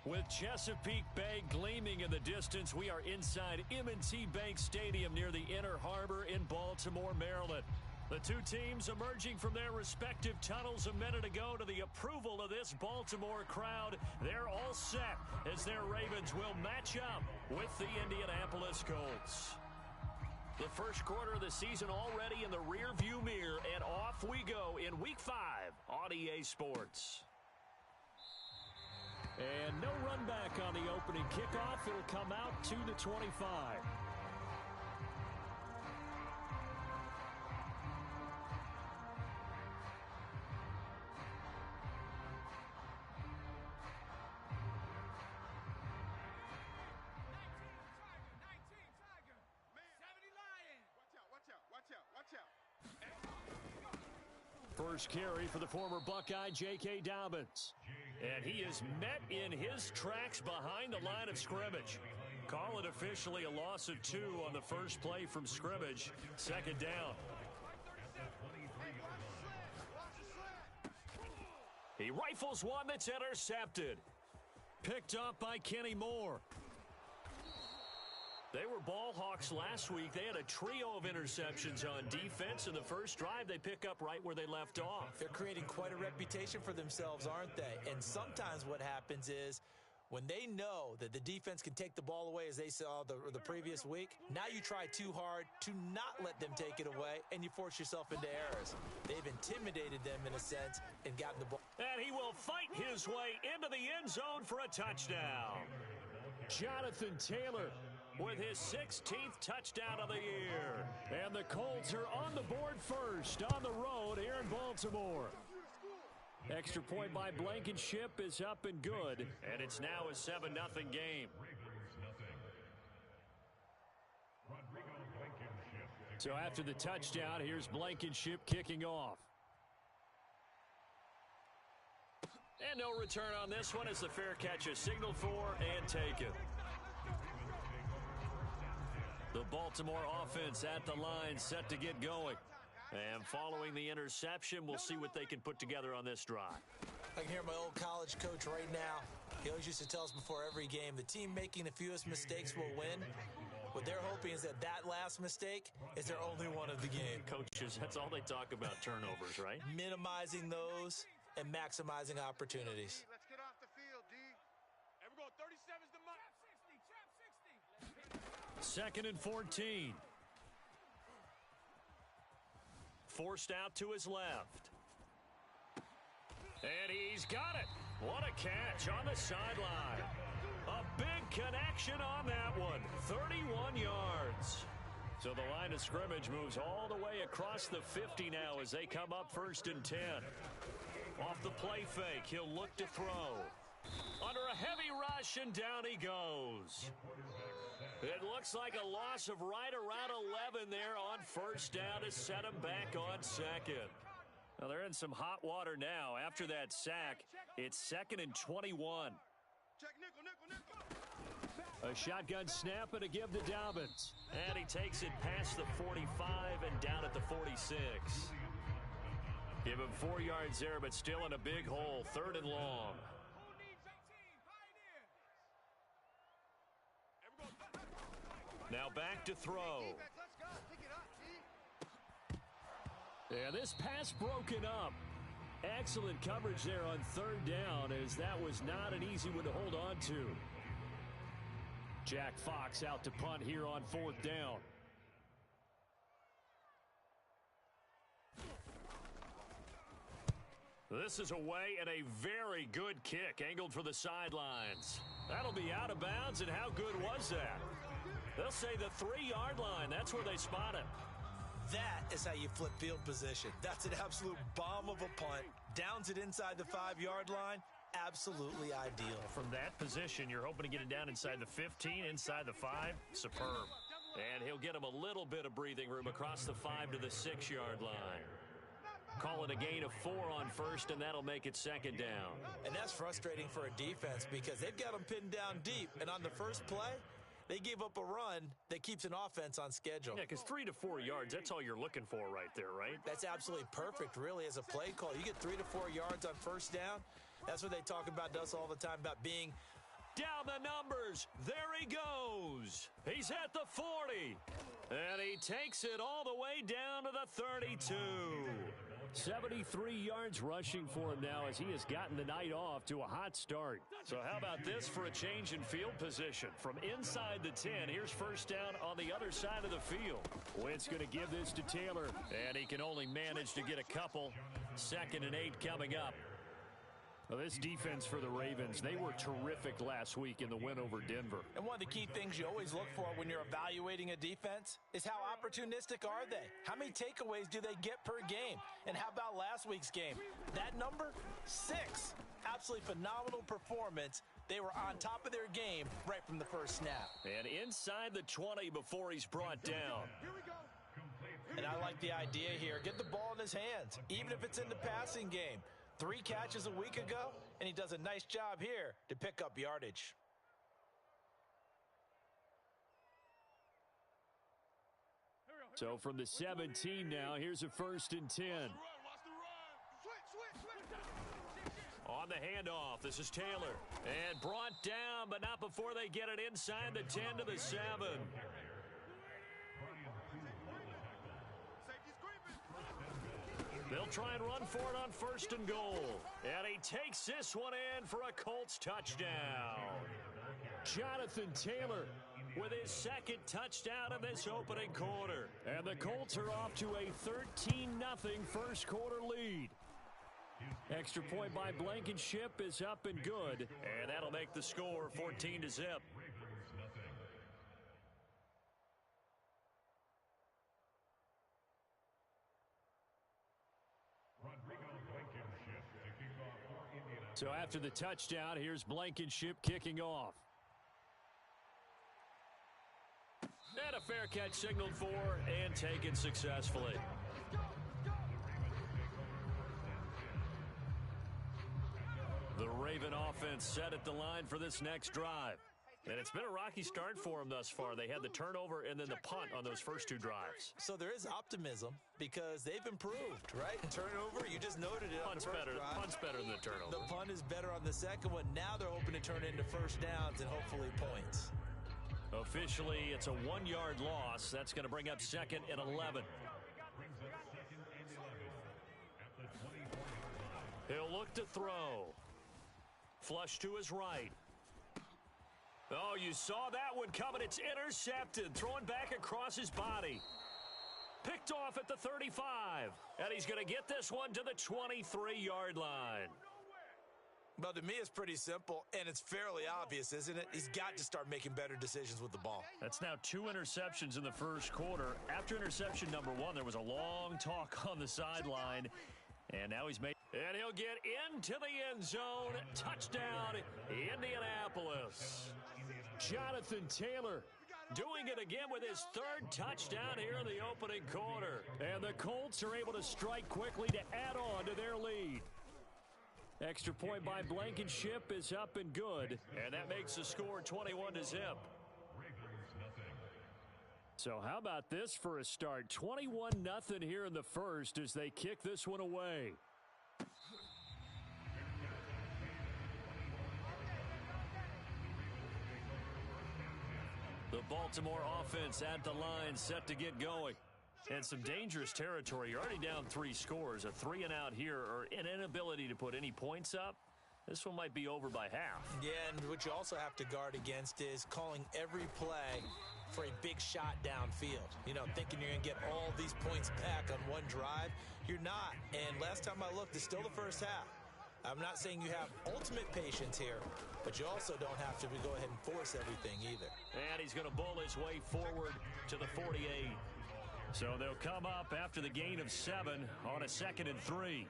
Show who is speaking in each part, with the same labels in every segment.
Speaker 1: With Chesapeake Bay gleaming in the distance, we are inside M&T Bank Stadium near the Inner Harbor in Baltimore, Maryland. The two teams emerging from their respective tunnels a minute ago to the approval of this Baltimore crowd. They're all set as their Ravens will match up with the Indianapolis Colts. The first quarter of the season already in the rearview mirror, and off we go in Week 5 on EA Sports. And no run back on the opening kickoff. It'll come out to the 25. First carry for the former Buckeye, J.K. Dobbins. And he is met in his tracks behind the line of scrimmage. Call it officially a loss of 2 on the first play from scrimmage. Second down. He rifles one that's intercepted. Picked up by Kenny Moore. They were ball hawks last week. They had a trio of interceptions on defense. In the first drive, they pick up right where they left off.
Speaker 2: They're creating quite a reputation for themselves, aren't they? And sometimes what happens is when they know that the defense can take the ball away, as they saw the previous week, now you try too hard to not let them take it away, and you force yourself into errors. They've intimidated them in a sense and gotten the ball.
Speaker 1: And he will fight his way into the end zone for a touchdown. Jonathan Taylor with his 16th touchdown of the year. And the Colts are on the board first on the road here in Baltimore. Extra point by Blankenship is up and good. And it's now a 7-0 game. So after the touchdown, here's Blankenship kicking off. And no return on this one as the fair catch is signaled for and taken. The Baltimore offense at the line, set to get going. And following the interception, we'll see what they can put together on this drive.
Speaker 2: I can hear my old college coach right now. He always used to tell us before every game, the team making the fewest mistakes will win. What they're hoping is that last mistake is their only one of the game.
Speaker 1: Coaches, that's all they talk about, turnovers, right?
Speaker 2: Minimizing those and maximizing opportunities.
Speaker 3: Let's get off the field, D. And we're going 37's the mark. Trap 60.
Speaker 1: 2nd and 14. Forced out to his left. And he's got it. What a catch on the sideline. A big connection on that one. 31 yards. So the line of scrimmage moves all the way across the 50 now as they come up 1st and 10. Off the play fake, he'll look to throw. Under a heavy rush, and down he goes. It looks like a loss of right around 11 there on 1st down to set him back on 2nd. Well, they're in some hot water now. After that sack, it's 2nd and 21.
Speaker 3: Check nickel, nickel, nickel.
Speaker 1: A shotgun snap and a give to Dobbins. And he takes it past the 45 and down at the 46. Give him 4 yards there, but still in a big hole. 3rd and long. Now back to throw. And this pass broken up. Excellent coverage there on 3rd down, as that was not an easy one to hold on to. Jack Fox out to punt here on 4th down. This is away, and a very good kick angled for the sidelines. That'll be out of bounds, and how good was that? They'll say the 3-yard line. That's where they spot him.
Speaker 2: That is how you flip field position. That's an absolute bomb of a punt. Downs it inside the 5-yard line. Absolutely ideal.
Speaker 1: From that position, you're hoping to get it down inside the 15, inside the 5. Superb. And he'll get him a little bit of breathing room across the 5 to the 6-yard line. Call it a gain of 4 on 1st, and that'll make it 2nd down.
Speaker 2: And that's frustrating for a defense because they've got them pinned down deep. And on the first play, they gave up a run that keeps an offense on schedule.
Speaker 1: Yeah, because 3 to 4 yards, that's all you're looking for right there, right?
Speaker 2: That's absolutely perfect, really, as a play call. You get 3 to 4 yards on 1st down. That's what they talk about to us all the time, about being
Speaker 1: Down the numbers. There he goes. He's at the 40. And he takes it all the way down to the 32. 73 yards rushing for him now as he has gotten the night off to a hot start. So how about this for a change in field position? From inside the 10, here's first down on the other side of the field. Wentz going to give this to Taylor, and he can only manage to get a couple. 2nd and 8 coming up. Well, this defense for the Ravens, they were terrific last week in the win over Denver.
Speaker 2: And one of the key things you always look for when you're evaluating a defense is how opportunistic are they? How many takeaways do they get per game? And how about last week's game? That number, 6. Absolutely phenomenal performance. They were on top of their game right from the first snap.
Speaker 1: And inside the 20 before he's brought down.
Speaker 2: And I like the idea here. Get the ball in his hands, even if it's in the passing game. 3 catches a week ago, and he does a nice job here to pick up yardage.
Speaker 1: So from the 17 now, here's a 1st and 10. On the handoff, this is Taylor. And brought down, but not before they get it inside the 10 to the 7. They'll try and run for it on 1st and goal. And he takes this one in for a Colts touchdown. Jonathan Taylor with his 2nd touchdown in this opening quarter. And the Colts are off to a 13-0 first quarter lead. Extra point by Blankenship is up and good. And that'll make the score 14-0. So after the touchdown, here's Blankenship kicking off. And a fair catch signaled for and taken successfully. The Raven offense set at the line for this next drive. And it's been a rocky start for them thus far. They had the turnover and then the punt on those first 2 drives.
Speaker 2: So there is optimism because they've improved, right? Turnover, you just noted it.
Speaker 1: Punt's better than the turnover.
Speaker 2: The punt is better on the second one. Now they're hoping to turn it into first downs and hopefully points.
Speaker 1: Officially, it's a 1-yard loss. That's going to bring up 2nd and 11. He'll look to throw. Flush to his right. Oh, you saw that one coming. It's intercepted. Throwing back across his body. Picked off at the 35. And he's going to get this one to the 23-yard line.
Speaker 2: Well, to me, it's pretty simple, and it's fairly obvious, isn't it? He's got to start making better decisions with the ball.
Speaker 1: That's now 2 interceptions in the first quarter. After interception number 1, there was a long talk on the sideline. And now he's made, and he'll get into the end zone. Touchdown, Indianapolis. Jonathan Taylor doing it again with his 3rd touchdown here in the opening quarter. And the Colts are able to strike quickly to add on to their lead. Extra point by Blankenship is up and good. And that makes the score 21-0. So how about this for a start? 21-0 here in the first as they kick this one away. The Baltimore offense at the line set to get going. And some dangerous territory. You're already down 3 scores. A 3-and-out here or an inability to put any points up. This one might be over by half.
Speaker 2: Yeah, and what you also have to guard against is calling every play for a big shot downfield. You know, thinking you're going to get all these points back on one drive. You're not. And last time I looked, it's still the first half. I'm not saying you have ultimate patience here, but you also don't have to go ahead and force everything either.
Speaker 1: And he's going to bowl his way forward to the 48. So they'll come up after the gain of 7 on a 2nd and 3.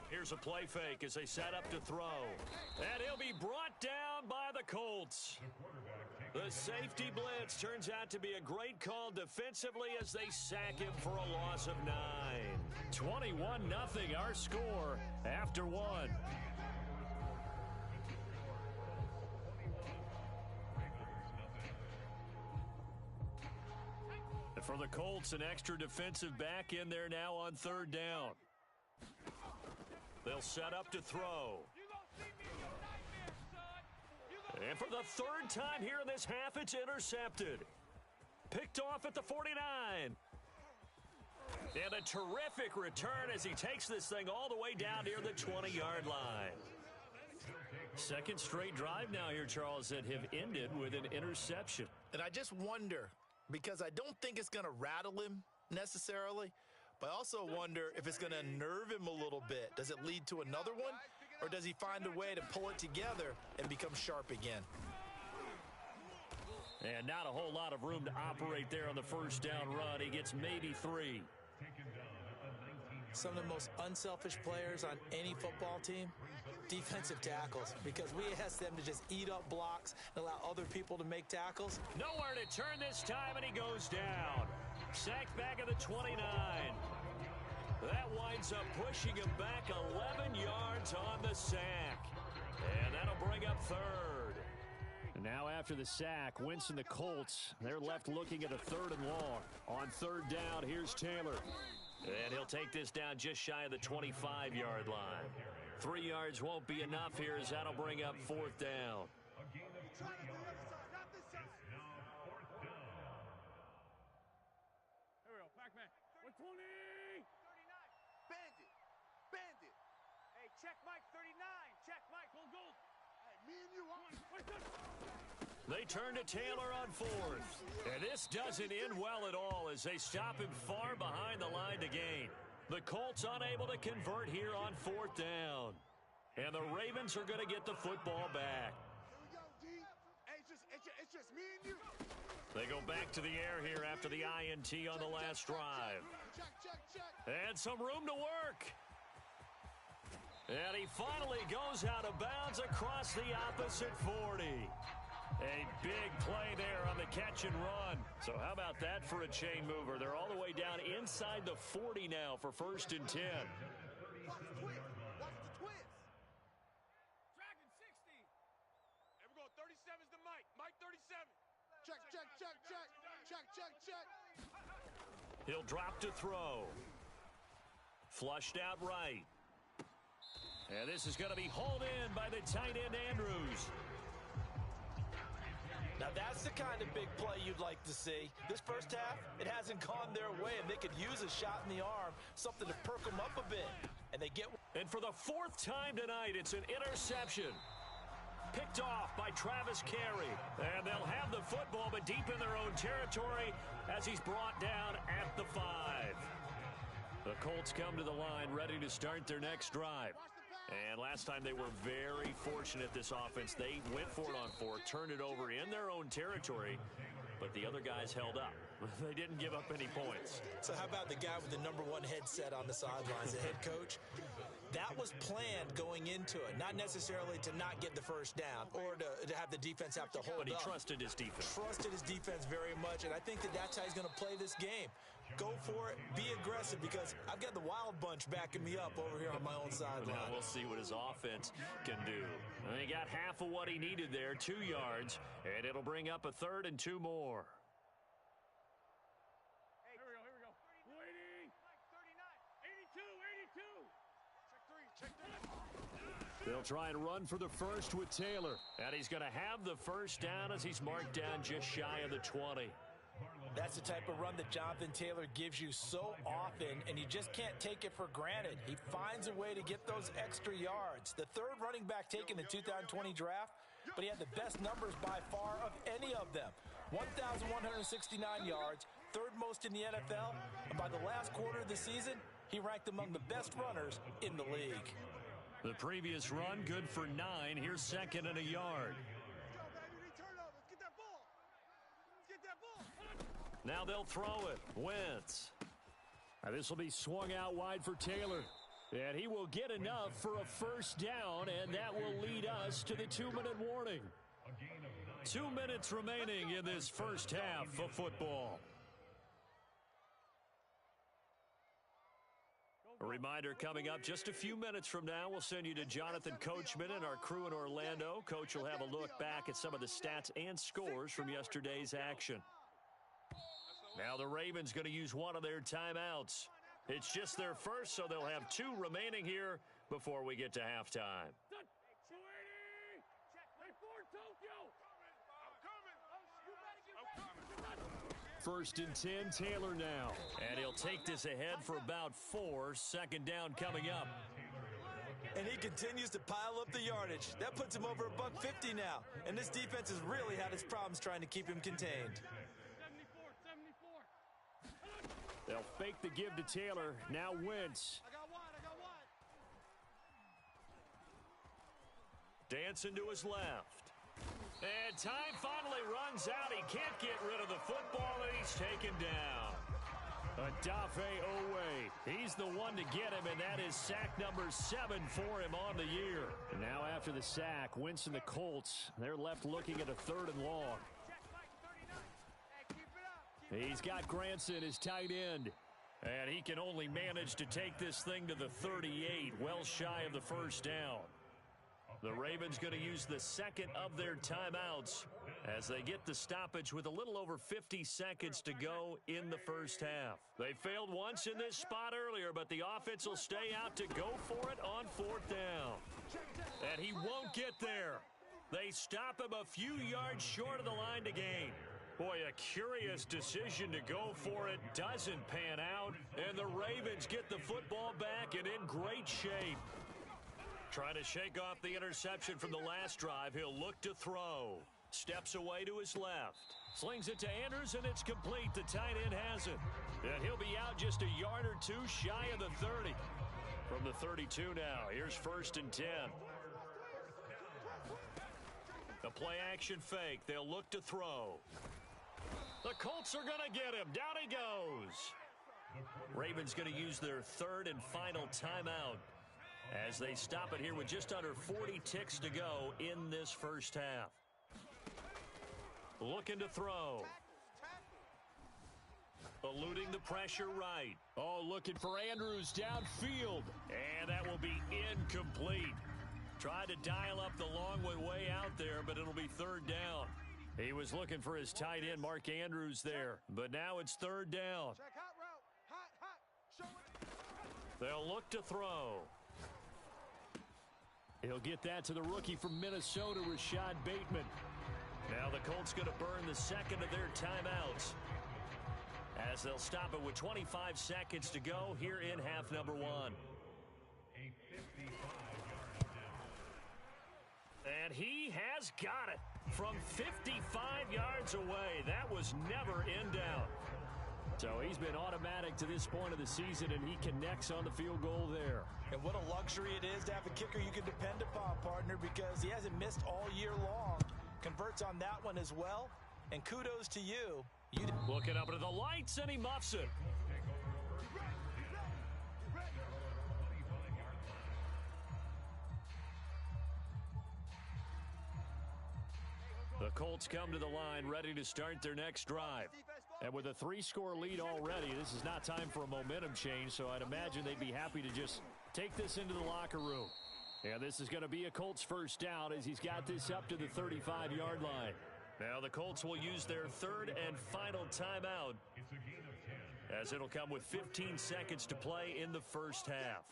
Speaker 1: Here's a play fake as they set up to throw. And he'll be brought down by the Colts. The safety blitz turns out to be a great call defensively as they sack him for a loss of 9. 21-0 our score after 1. For the Colts, an extra defensive back in there now on 3rd down. They'll set up to throw. And for the third time here in this half, it's intercepted. Picked off at the 49. And a terrific return as he takes this thing all the way down near the 20-yard line. Second straight drive now here, Charles, that have ended with an interception.
Speaker 2: And I just wonder, because I don't think it's going to rattle him necessarily, but I also wonder if it's going to unnerve him a little bit. Does it lead to another one, or does he find a way to pull it together and become sharp again?
Speaker 1: And not a whole lot of room to operate there on the first down run. He gets maybe 3.
Speaker 2: Some of the most unselfish players on any football team, defensive tackles, because we ask them to just eat up blocks and allow other people to make tackles.
Speaker 1: Nowhere to turn this time, and he goes down. Sacked back at the 29. That winds up pushing him back 11 yards on the sack. And that'll bring up third. Now after the sack, Wentz and the Colts, they're left looking at a 3rd and long. On 3rd down, here's Taylor. And he'll take this down just shy of the 25-yard line. 3 yards won't be enough here as that'll bring up 4th down.
Speaker 3: Here we go, pack man. 120! 39. Bandit. Hey, check Mike, 39. Check Mike, go. Hey, me and you,
Speaker 1: They turn to Taylor on 4th. And this doesn't end well at all as they stop him far behind the line to gain. The Colts unable to convert here on 4th down. And the Ravens are going to get the football back.
Speaker 3: Here we go, D. Hey, it's just me and you.
Speaker 1: They go back to the air here after the INT on the last drive.
Speaker 3: Check.
Speaker 1: And some room to work. And he finally goes out of bounds across the opposite 40. A big play there on the catch and run. So how about that for a chain mover? They're all the way down inside the 40 now for 1st and 10.
Speaker 3: Watch the twist. Dragon 60. Here we go, 37's the Mike. Mike 37. Check.
Speaker 1: He'll drop to throw. Flushed out right. And this is going to be hauled in by the tight end Andrews.
Speaker 2: Now that's the kind of big play you'd like to see. This first half, it hasn't gone their way, and they could use a shot in the arm, something to perk them up a bit. And they get.
Speaker 1: And for the 4th time tonight, it's an interception. Picked off by Travis Carey. And they'll have the football, but deep in their own territory as he's brought down at the 5. The Colts come to the line ready to start their next drive. And last time they were very fortunate, this offense. They went for it on 4, turned it over in their own territory, but the other guys held up. They didn't give up any points.
Speaker 2: So how about the guy with the #1 headset on the sidelines, the head coach? That was planned going into it, not necessarily to not get the first down or to have the defense have to hold up.
Speaker 1: But he trusted his defense.
Speaker 2: Trusted his defense very much, and I think that's how he's going to play this game. Go for it, be aggressive, because I've got the wild bunch backing me up over here on my own sideline.
Speaker 1: Now we'll see what his offense can do. And he got half of what he needed there, 2 yards, and it'll bring up a 3rd and 2 more.
Speaker 3: Hey, here we go. 280. 39. 82. Check 3.
Speaker 1: They'll try and run for the first with Taylor. And he's going to have the first down as he's marked down just shy of the 20.
Speaker 2: That's the type of run that Jonathan Taylor gives you so often, and you just can't take it for granted. He finds a way to get those extra yards. The 3rd running back taken in the 2020 draft, but he had the best numbers by far of any of them. 1,169 yards, 3rd most in the NFL, and by the last quarter of the season, he ranked among the best runners in the league.
Speaker 1: The previous run, good for 9. Here's 2nd and a yard. Now they'll throw it. Wentz. Now this will be swung out wide for Taylor. And he will get enough for a first down, and that will lead us to the 2-minute warning. 2 minutes remaining in this first half of football. A reminder coming up just a few minutes from now, we'll send you to Jonathan Coachman and our crew in Orlando. Coach will have a look back at some of the stats and scores from yesterday's action. Now the Ravens going to use one of their timeouts. It's just their first, so they'll have 2 remaining here before we get to halftime. First and 10, Taylor now. And he'll take this ahead for about 4. Second down coming up.
Speaker 2: And he continues to pile up the yardage. That puts him over $150 now. And this defense has really had its problems trying to keep him contained.
Speaker 1: They'll fake the give to Taylor. Now Wentz. Dancing to his left. And time finally runs out. He can't get rid of the football, and he's taken down. Odafe Owe. He's the one to get him, and that is sack number 7 for him on the year. And now after the sack, Wentz and the Colts, they're left looking at a 3rd and long. He's got Granson, his tight end. And he can only manage to take this thing to the 38, well shy of the first down. The Ravens going to use the second of their timeouts as they get the stoppage with a little over 50 seconds to go in the first half. They failed once in this spot earlier, but the offense will stay out to go for it on 4th down. And he won't get there. They stop him a few yards short of the line to gain. Boy, a curious decision to go for it doesn't pan out, and the Ravens get the football back and in great shape. Trying to shake off the interception from the last drive. He'll look to throw. Steps away to his left. Slings it to Andrews, and it's complete. The tight end has it. And he'll be out just a yard or 2 shy of the 30. From the 32 now, here's 1st and 10. The play-action fake. They'll look to throw. The Colts are going to get him. Down he goes. Ravens going to use their 3rd and final timeout as they stop it here with just under 40 ticks to go in this first half. Looking to throw. Eluding the pressure right. Oh, looking for Andrews downfield. And that will be incomplete. Tried to dial up the long way out there, but it'll be 3rd down. He was looking for his tight end, Mark Andrews, there. But now it's 3rd down. They'll look to throw. He'll get that to the rookie from Minnesota, Rashad Bateman. Now the Colts going to burn the second of their timeouts as they'll stop it with 25 seconds to go here in half number 1. And he has got it from 55 yards away. That was never in doubt. So he's been automatic to this point of the season, and he connects on the field goal there.
Speaker 2: And what a luxury it is to have a kicker you can depend upon, partner, because he hasn't missed all year long. Converts on that one as well, and kudos to you.
Speaker 1: Looking up into the lights, and he muffs it. The Colts come to the line ready to start their next drive. And with a 3-score lead already, this is not time for a momentum change, so I'd imagine they'd be happy to just take this into the locker room. And this is going to be a Colts first down as he's got this up to the 35-yard line. Now the Colts will use their 3rd and final timeout as it'll come with 15 seconds to play in the first half.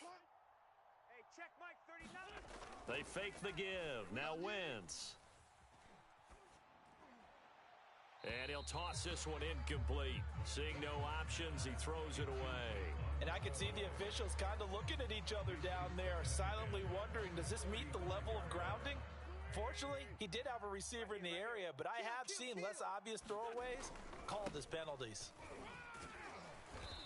Speaker 1: They fake the give. Now Wentz. And he'll toss this one incomplete. Seeing no options, he throws it away.
Speaker 2: And I can see the officials kind of looking at each other down there, silently wondering, does this meet the level of grounding? Fortunately, he did have a receiver in the area, but I have seen less obvious throwaways called as penalties.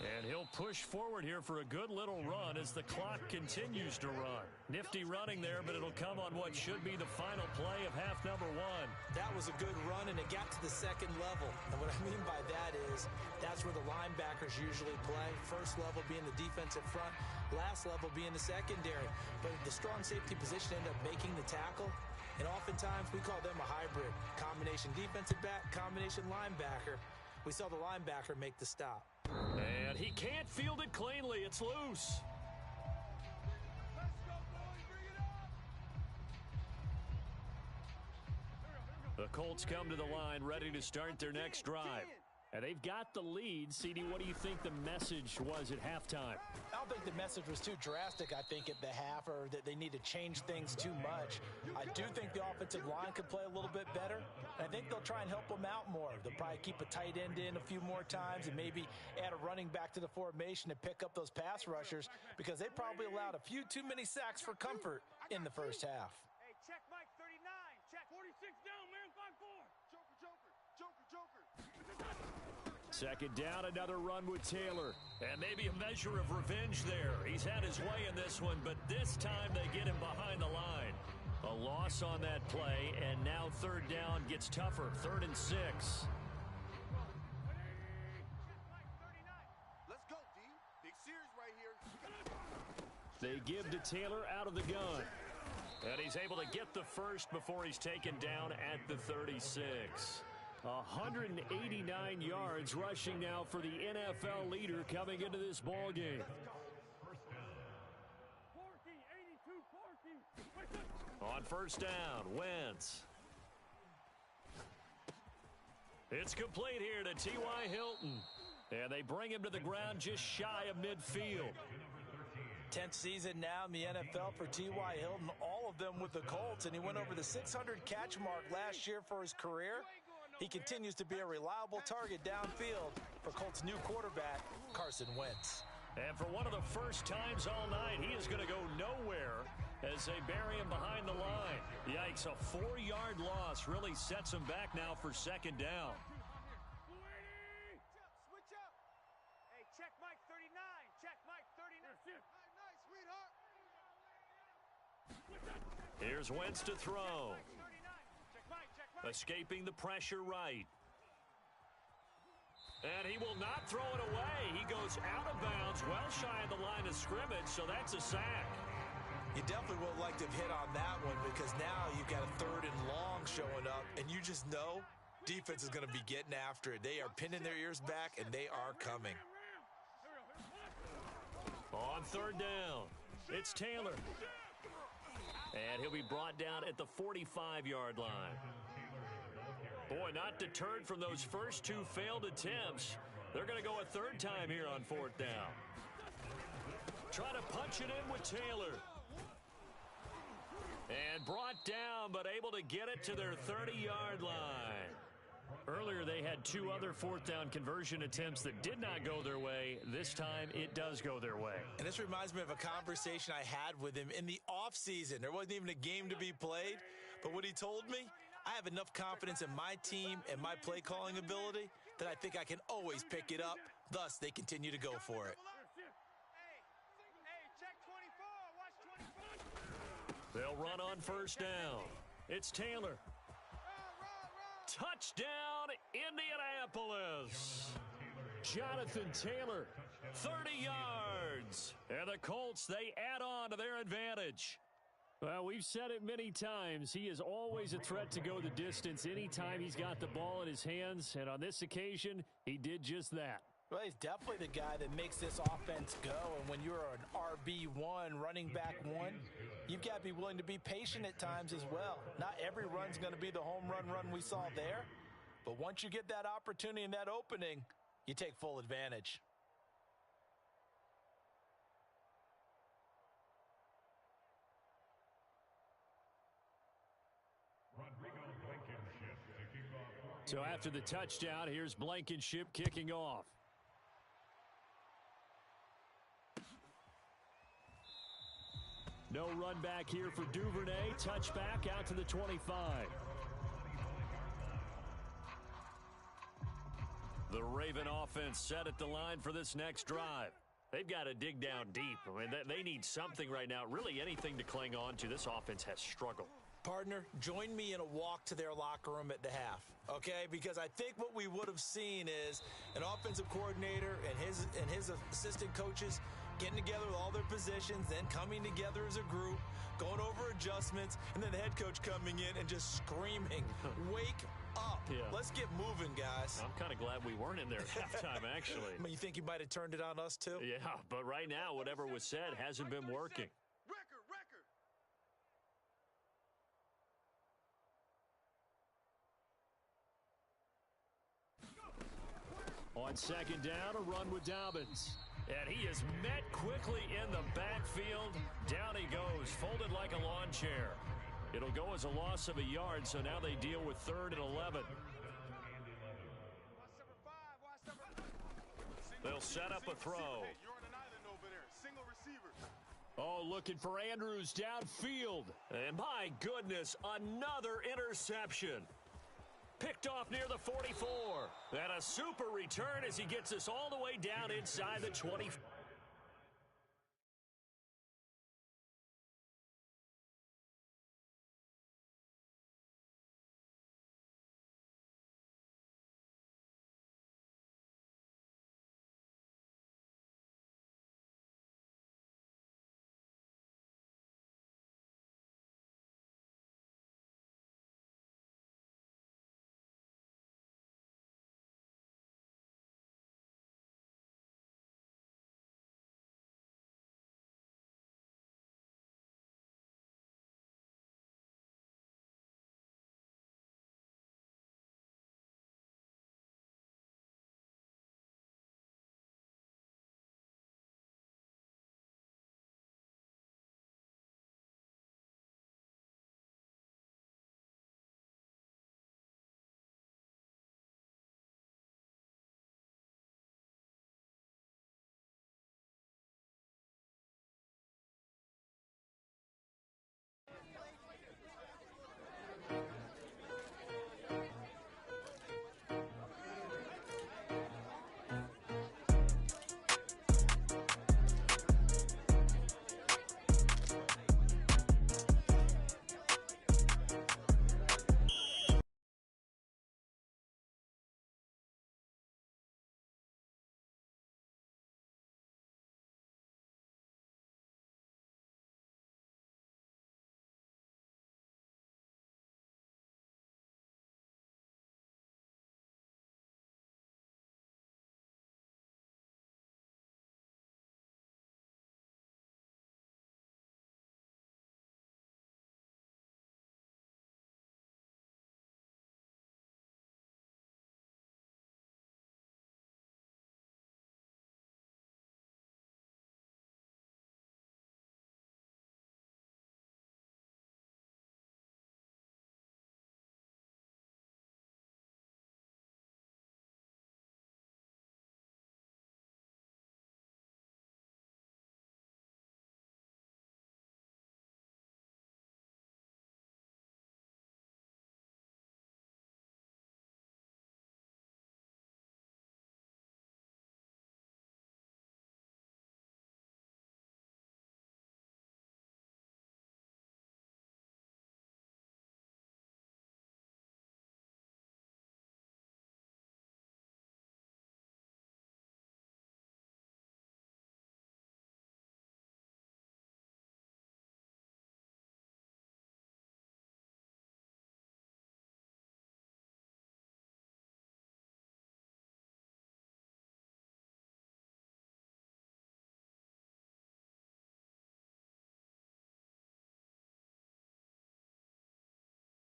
Speaker 1: And he'll push forward here for a good little run as the clock continues to run. Nifty running there, but it'll come on what should be the final play of half number 1.
Speaker 2: That was a good run, and it got to the second level. And what I mean by that is that's where the linebackers usually play. First level being the defensive front, last level being the secondary. But the strong safety position ended up making the tackle. And oftentimes we call them a hybrid. Combination defensive back, combination linebacker. We saw the linebacker make the stop.
Speaker 1: And he can't field it cleanly. It's loose. The Colts come to the line ready to start their next drive. And they've got the lead. CD, what do you think the message was at halftime?
Speaker 2: I don't think the message was too drastic, I think, at the half, or that they need to change things too much. I do think the offensive line could play a little bit better. And I think they'll try and help them out more. They'll probably keep a tight end in a few more times and maybe add a running back to the formation to pick up those pass rushers, because they probably allowed a few too many sacks for comfort in the first half.
Speaker 3: Hey, check Mike 39. Check 46 down, man. 5-4. Joker.
Speaker 1: Second down, another run with Taylor. And maybe a measure of revenge there. He's had his way in this one, but this time they get him behind the line. A loss on that play, and now third down gets tougher. 3rd and 6.
Speaker 3: Let's go, D. Big series right here.
Speaker 1: They give to Taylor out of the gun. And he's able to get the first before he's taken down at the 36. 189 yards rushing now for the NFL leader coming into this ball game. On first down, Wentz. It's complete here to T.Y. Hilton. And they bring him to the ground just shy of midfield.
Speaker 2: 10th season now in the NFL for T.Y. Hilton, all of them with the Colts, and he went over the 600 catch mark last year for his career. He continues to be a reliable target downfield for Colts' new quarterback, Carson Wentz.
Speaker 1: And for one of the first times all night, he is going to go nowhere as they bury him behind the line. Yikes, a 4-yard loss really sets him back now for second down.
Speaker 3: Switch up. Hey, check Mike 39. Check Mike 39. Nice, sweetheart.
Speaker 1: Here's Wentz to throw.
Speaker 3: Check Mike.
Speaker 1: Escaping the pressure right. And he will not throw it away. He goes out of bounds, well shy of the line of scrimmage, so that's a sack.
Speaker 2: You definitely would like to have hit on that one, because now you've got a 3rd and long showing up, and you just know defense is going to be getting after it. They are pinning their ears back, and they are coming.
Speaker 1: On third down, it's Taylor. And he'll be brought down at the 45-yard line. Boy, not deterred from those first 2 failed attempts. They're going to go a 3rd time here on 4th down. Try to punch it in with Taylor. And brought down, but able to get it to their 30-yard line. Earlier, they had 2 other 4th down conversion attempts that did not go their way. This time, it does go their way.
Speaker 2: And this reminds me of a conversation I had with him in the offseason. There wasn't even a game to be played, but what he told me, I have enough confidence in my team and my play calling ability that I think I can always pick it up. Thus, they continue to go for it.
Speaker 3: Hey, check 24. Watch 24.
Speaker 1: They'll run on first down. It's Taylor. Touchdown, Indianapolis. Jonathan Taylor, 30 yards. And the Colts, they add on to their advantage. Well, we've said it many times. He is always a threat to go the distance anytime he's got the ball in his hands. And on this occasion, he did just that.
Speaker 2: Well, he's definitely the guy that makes this offense go. And when you're an RB1, running back 1, you've got to be willing to be patient at times as well. Not every run's going to be the home run we saw there. But once you get that opportunity and that opening, you take full advantage.
Speaker 1: So after the touchdown, here's Blankenship kicking off. No run back here for Duvernay. Touchback out to the 25. The Raven offense set at the line for this next drive. They've got to dig down deep. I mean, they need something right now, really anything to cling on to. This offense has struggled.
Speaker 2: Partner, join me in a walk to their locker room at the half, okay? Because I think what we would have seen is an offensive coordinator and his assistant coaches getting together with all their positions, then coming together as a group, going over adjustments, and then the head coach coming in and just screaming, wake up.
Speaker 1: Yeah.
Speaker 2: Let's get moving, guys.
Speaker 1: I'm kind of glad we weren't in there at halftime, actually.
Speaker 2: I mean, you think you might have turned it on us, too?
Speaker 1: Yeah, but right now, whatever was said hasn't been working.
Speaker 3: Record.
Speaker 1: On second down, a run with Dobbins. And he is met quickly in the backfield. Down he goes, folded like a lawn chair. It'll go as a loss of a yard, so now they deal with 3rd and 11. They'll set up a throw. Oh, looking for Andrews downfield. And my goodness, another interception. Picked off near the 44. And a super return as he gets us all the way down inside the 20.